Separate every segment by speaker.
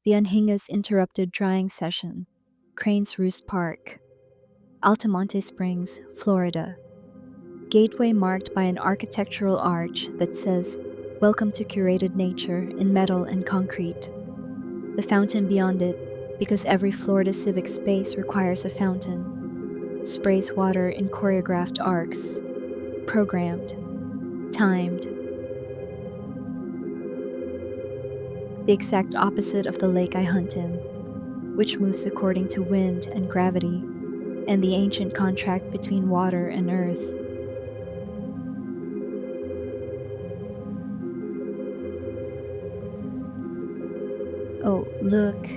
Speaker 1: The Anhingas interrupted drying session. Cranes Roost Park, Altamonte Springs, Florida. Gateway marked by an architectural arch that says, "Welcome to curated nature" in metal and concrete. The fountain beyond it, because every Florida civic space requires a fountain, sprays water in choreographed arcs, programmed, timed. The exact opposite of the lake I hunt in, which moves according to wind and gravity, and the ancient contract between water and earth. Oh, look,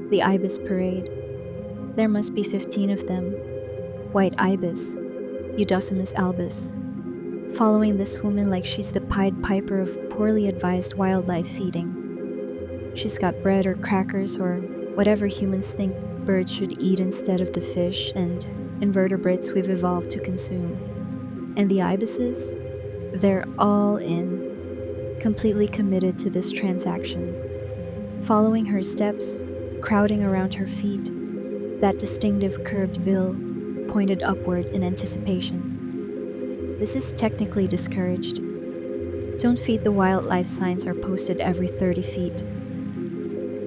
Speaker 1: the ibis parade. There must be 15 of them. White ibis, Eudocimus albus, following this woman like she's the Pied Piper of poorly advised wildlife feeding. She's got bread or crackers or whatever humans think birds should eat instead of the fish and invertebrates we've evolved to consume. And the ibises? They're all in, completely committed to this transaction. Following her steps, crowding around her feet, that distinctive curved bill pointed upward in anticipation. This is technically discouraged. Don't feed the wildlife signs are posted every 30 feet.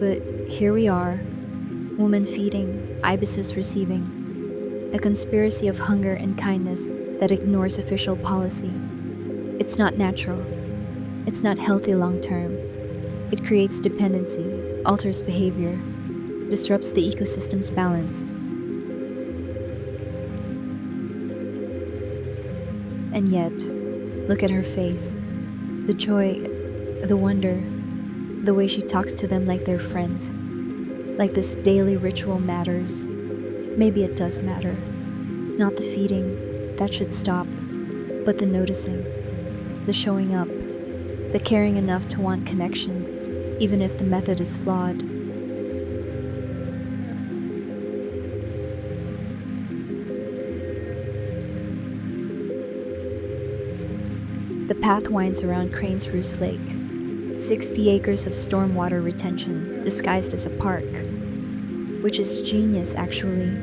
Speaker 1: But here we are, woman feeding, ibises receiving, a conspiracy of hunger and kindness that ignores official policy. It's not natural. It's not healthy long term. It creates dependency, alters behavior, disrupts the ecosystem's balance. And yet, look at her face. The joy, the wonder, the way she talks to them like they're friends. Like this daily ritual matters. Maybe it does matter. Not the feeding, that should stop, but the noticing, the showing up, the caring enough to want connection, even if the method is flawed. The path winds around Cranes Roost Lake, 60 acres of stormwater retention disguised as a park, which is genius actually.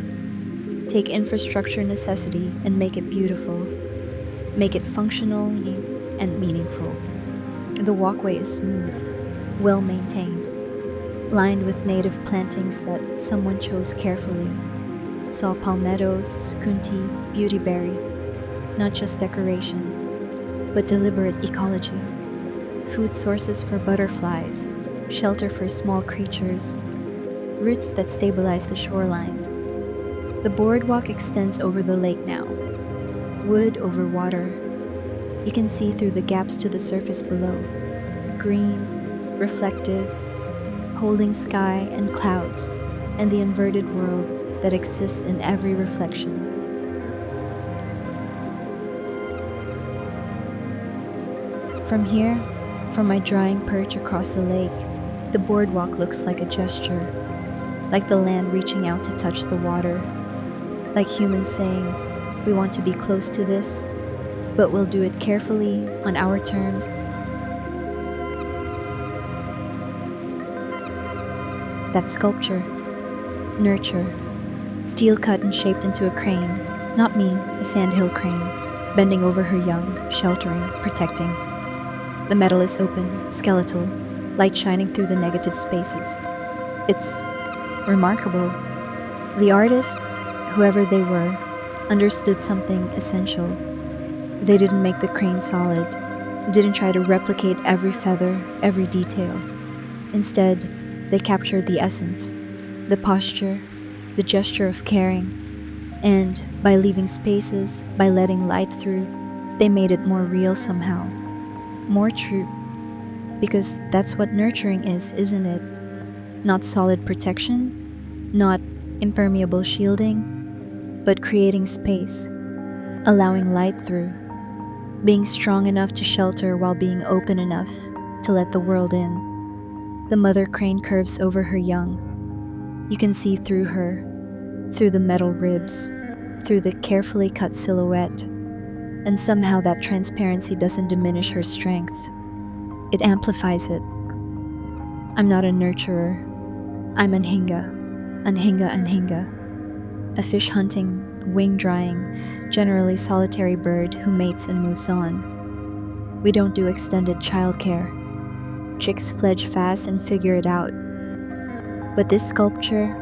Speaker 1: Take infrastructure necessity and make it beautiful, make it functional and meaningful. The walkway is smooth, well maintained, lined with native plantings that someone chose carefully. Saw palmettos, kunti, beautyberry, not just decoration, but deliberate ecology. Food sources for butterflies, shelter for small creatures, roots that stabilize the shoreline. The boardwalk extends over the lake now, wood over water. You can see through the gaps to the surface below, green, reflective, holding sky and clouds, and the inverted world that exists in every reflection. From here, from my drying perch across the lake, the boardwalk looks like a gesture, like the land reaching out to touch the water, like humans saying, "We want to be close to this, but we'll do it carefully, on our terms." That sculpture, nurture, steel cut and shaped into a crane, not me, a sandhill crane, bending over her young, sheltering, protecting. The metal is open, skeletal, light shining through the negative spaces. It's remarkable. The artist, whoever they were, understood something essential. They didn't make the crane solid, didn't try to replicate every feather, every detail. Instead, they captured the essence, the posture, the gesture of caring, and by leaving spaces, by letting light through, they made it more real somehow, more true. Because that's what nurturing is, isn't it? Not solid protection, not impermeable shielding, but creating space, allowing light through, being strong enough to shelter while being open enough to let the world in. The mother crane curves over her young. You can see through her, through the metal ribs, through the carefully cut silhouette, and somehow that transparency doesn't diminish her strength. It amplifies it. I'm not a nurturer, I'm Anhinga, a fish hunting, wing drying, generally solitary bird who mates and moves on. We don't do extended childcare. Chicks fledge fast and figure it out. But this sculpture,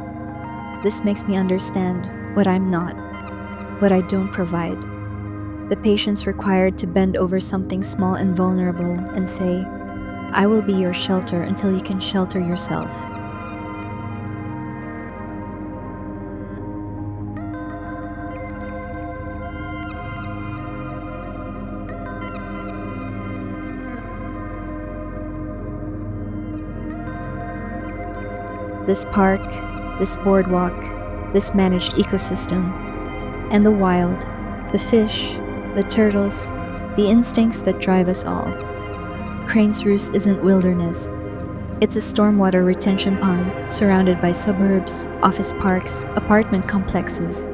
Speaker 1: this makes me understand what I'm not, what I don't provide. The patience required to bend over something small and vulnerable and say, I will be your shelter until you can shelter yourself. This park, this boardwalk, this managed ecosystem, and the wild, the fish, the turtles, the instincts that drive us all. Cranes Roost isn't wilderness. It's a stormwater retention pond surrounded by suburbs, office parks, apartment complexes.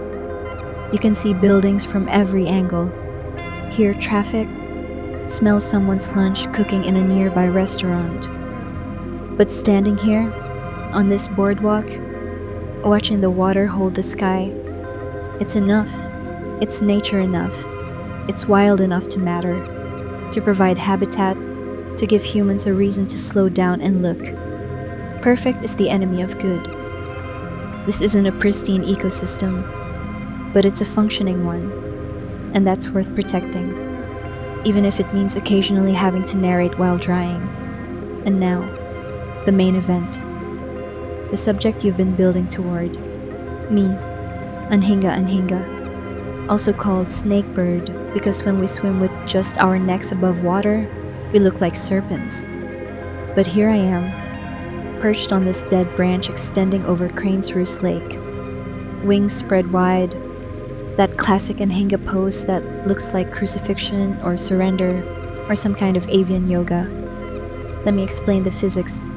Speaker 1: You can see buildings from every angle, hear traffic, smell someone's lunch cooking in a nearby restaurant. But standing here, on this boardwalk, watching the water hold the sky, it's enough. It's nature enough. It's wild enough to matter, to provide habitat, to give humans a reason to slow down and look. Perfect is the enemy of good. This isn't a pristine ecosystem, but it's a functioning one, and that's worth protecting, even if it means occasionally having to narrate while drying. And now, the main event. The subject you've been building toward. Me, Anhinga, also called snakebird because when we swim with just our necks above water, we look like serpents. But here I am, perched on this dead branch extending over Cranes Roost Lake. Wings spread wide, that classic Anhinga pose that looks like crucifixion or surrender or some kind of avian yoga. Let me explain the physics.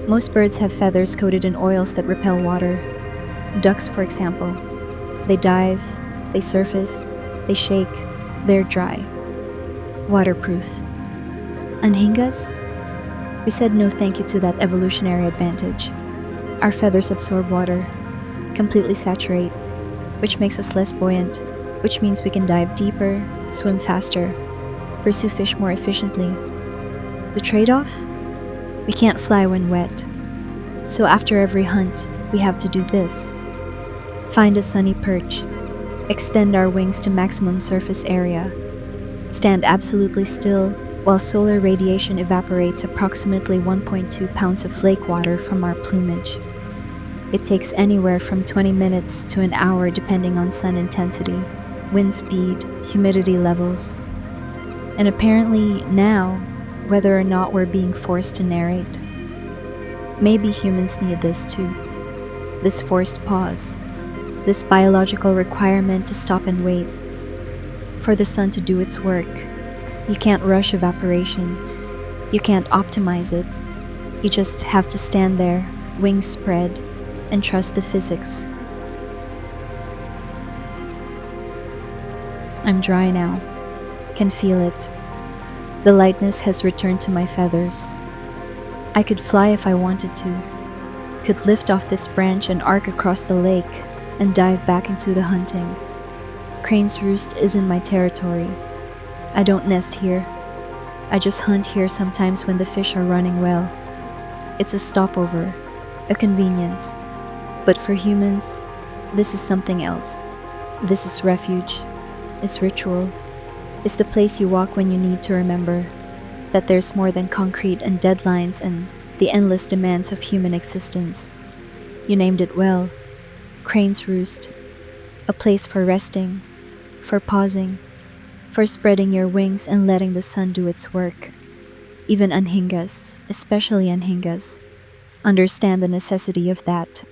Speaker 1: Most birds have feathers coated in oils that repel water. Ducks, for example. They dive, they surface, they shake, they're dry. Waterproof. Anhingas? We said no thank you to that evolutionary advantage. Our feathers absorb water, completely saturate, which makes us less buoyant, which means we can dive deeper, swim faster, pursue fish more efficiently. The trade-off? We can't fly when wet. So after every hunt, we have to do this. Find a sunny perch, extend our wings to maximum surface area, stand absolutely still while solar radiation evaporates approximately 1.2 pounds of lake water from our plumage. It takes anywhere from 20 minutes to an hour depending on sun intensity, wind speed, humidity levels. And apparently now, whether or not we're being forced to narrate. Maybe humans need this too. This forced pause. This biological requirement to stop and wait. For the sun to do its work. You can't rush evaporation. You can't optimize it. You just have to stand there, wings spread, and trust the physics. I'm dry now. Can feel it. The lightness has returned to my feathers. I could fly if I wanted to, could lift off this branch and arc across the lake and dive back into the hunting. Cranes Roost isn't my territory. I don't nest here. I just hunt here sometimes when the fish are running well. It's a stopover, a convenience. But for humans, this is something else. This is refuge. It's ritual. It's the place you walk when you need to remember that there's more than concrete and deadlines and the endless demands of human existence. You named it well. Cranes Roost. A place for resting, for pausing, for spreading your wings and letting the sun do its work. Even Anhingas, especially Anhingas, understand the necessity of that.